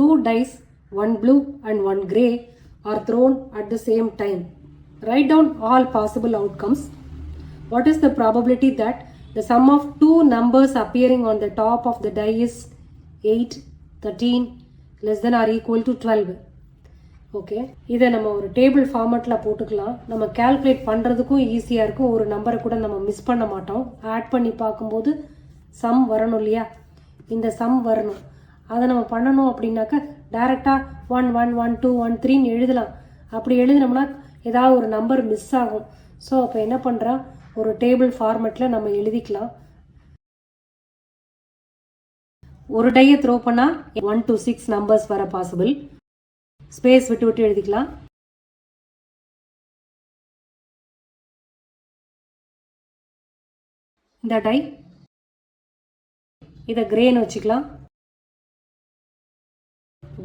two dice, one blue and one grey, are thrown at the same time. Write down all possible outcomes. What is the probability that the sum of two numbers appearing on the top of the die is 8, 13, less than or equal to 12? Okay, இதை நம்ம ஒரு table ஃபார்மேட்டில் போட்டுக்கலாம். நம்ம calculate பண்ணுறதுக்கும் ஈஸியாக இருக்கும். ஒரு நம்பரை கூட நம்ம மிஸ் பண்ண மாட்டோம். ஆட் பண்ணி பார்க்கும்போது சம் வரணும் இல்லையா, இந்த சம் வரணும். அதை நம்ம பண்ணணும் அப்படின்னாக்கா டைரெக்டாக 1 1 1 2 1 3ன்னு எழுதலாம். அப்படி எழுதினோம்னா ஏதாவது ஒரு நம்பர் மிஸ் ஆகும். ஸோ அப்போ என்ன பண்ணுறோம், ஒரு டேபிள் ஃபார்மேட்டில் நம்ம எழுதிக்கலாம். ஒரு டையை த்ரோ பண்ணால் 1 to 6 நம்பர்ஸ் வர பாசிபிள். ஸ்பேஸ் விட்டு விட்டு எழுதிக்கலாம். இந்த டை இதை கிரேன்னு வச்சுக்கலாம்.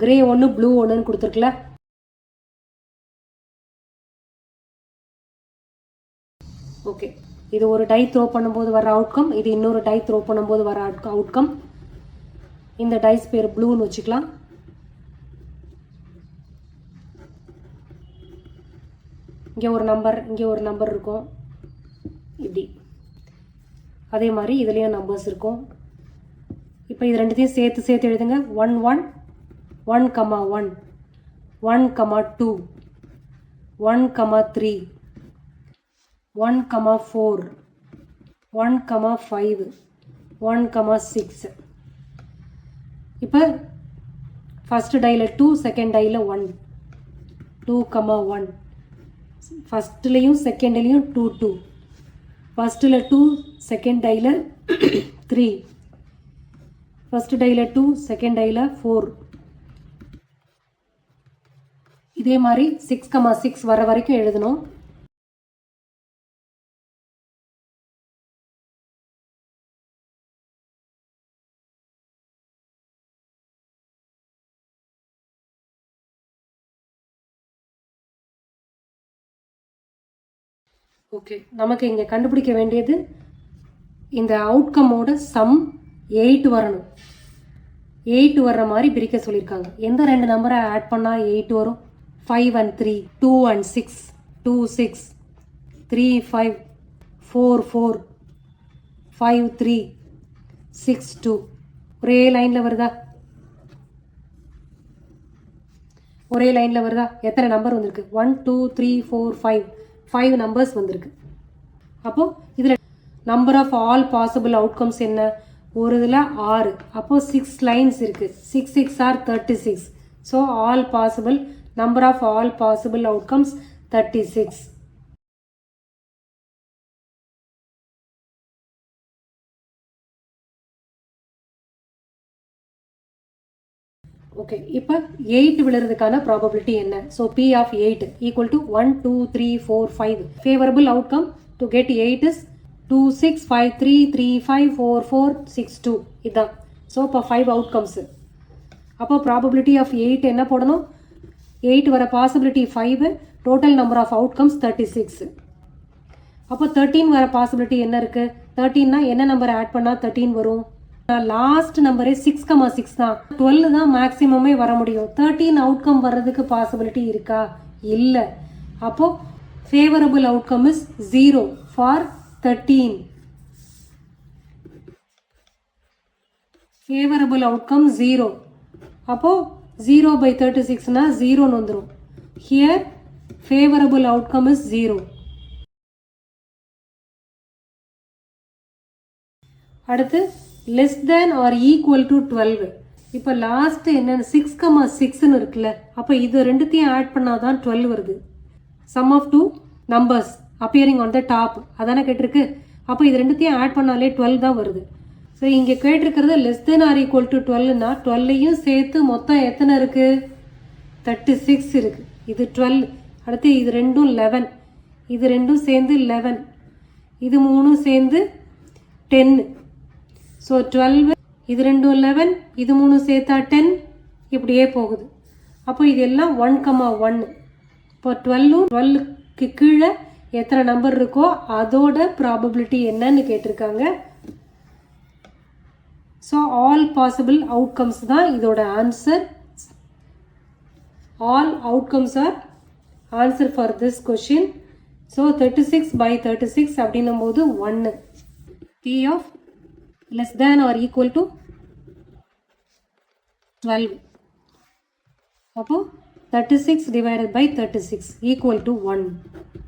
கிரே 1 ப்ளூ 1ன்னு கொடுத்துருக்கல. ஓகே, இது ஒரு டை த்ரோ பண்ணும்போது வர அவுட்கம், இது இன்னொரு டை த்ரோ பண்ணும்போது வர அவுட்கம். இந்த டைஸ் பேர் ப்ளூன்னு வச்சுக்கலாம். இங்கே ஒரு நம்பர், இங்கே ஒரு நம்பர் இருக்கும், இப்படி. அதே மாதிரி இதுலேயும் நம்பர்ஸ் இருக்கும். இப்போ இது ரெண்டுத்தையும் சேர்த்து எழுதுங்க. 1 1 1 1 1 2 1 3 1 4 1 5 1 6. இப்போ ஃபர்ஸ்ட் டையில் 2, செகண்ட் டையில் 1, 2 1. ஃபஸ்ட்லேயும் செகண்ட்லேயும் 2 2. ஃபஸ்ட்டில் 2, செகண்ட் டையில் 3, ஃபஸ்ட் டையில் 2, செகண்ட் டையில் 4. இதே மாதிரி 6 6 வர வரைக்கும் எழுதணும். ஓகே, நமக்கு இங்கே கண்டுபிடிக்க வேண்டியது இந்த அவுட்கமோட சம் 8 வரணும். 8 வர்ற மாதிரி பிரிக்க சொல்லியிருக்காங்க. எந்த ரெண்டு நம்பரை ஆட் பண்ணால் 8 வரும்? 5 and 3, 2 and 6, 2 6, 3 5, 4 4, 5 3, 6 2. ஒரே லைனில் வருதா? ஒரே லைனில் வருதா? எத்தனை நம்பர் வந்திருக்கு? 1 2 3 4 5 நம்பர்ஸ் வந்திருக்கு. அப்போது இதில் number of all possible outcomes என்ன? ஒரு இதில் 6, அப்போது 6 லைன்ஸ் இருக்குது. 6 6 are 36. So all possible, number of all possible outcomes 36. Okay, இப்போ 8 விழுறதுக்கான ப்ராபபிலிட்டி என்ன? So P of 8 equal to 1 2 3 4 5. Favourable outcome to get 8 is 2 6 5 3 3 5 4 4 6 2. இதுதான். ஸோ இப்போ 5 அவுட்கம்ஸு. அப்போ ப்ராபபிலிட்டி ஆஃப் 8 என்ன போடணும்? 8 வர possibility 5, total number of outcomes 36. அப்போ 13 வர பாசிபிலிட்டி என்ன இருக்குது? 13னா என்ன நம்பர் ஆட் பண்ணால் 13 வரும்? லாஸ்ட் நம்பரே 6 6 தான். 12 தான் மேக்ஸிமமே வர முடியும். 13 அவுட்கம் வர்றதுக்கு பாசிபிலிட்டி இருக்கா? இல்லை. அப்போ favourable outcome is 0 for 13. Favourable outcome 0. அப்போ 0/36னா 0ன்னு வந்துடும். Here favourable outcome is 0. அடுத்து less than or equal to 12. இப்போ லாஸ்ட் என்னென்னு 6 6ன்னு இருக்குல்ல, அப்போ இது ரெண்டுத்தையும் ஆட் பண்ணாதான் 12 வருது. Sum of two numbers appearing on the top அதானே கேட்டிருக்கு. அப்போ இது ரெண்டுத்தையும் ஆட் பண்ணாலே 12 தான் வருது. ஸோ இங்கே கேட்டிருக்கிறது less than or equal to 12னா 12ஐயும் சேர்த்து மொத்தம் எத்தனை இருக்குது? 36 இருக்குது. இது 12. அடுத்து இது ரெண்டும் 11, இது ரெண்டும் சேர்ந்து 11, இது மூணும் சேர்ந்து 10. ஸோ 12, இது ரெண்டும் 11, இது மூணு சேர்த்தா 10, இப்படியே போகுது. அப்போ இது எல்லாம் 1 1. இப்போ 12க்கு கீழே எத்தனை நம்பர் இருக்கோ அதோட ப்ராபபிலிட்டி என்னன்னு கேட்டிருக்காங்க. ஸோ ஆல் பாசிபிள் அவுட்கம்ஸ் தான் இதோட answer. all outcomes are answer for this question. So 36 by 36 அப்படின்னும் போது 1 p of less than or equal to 12. அப்போ 36 divided by 36 equal to 1.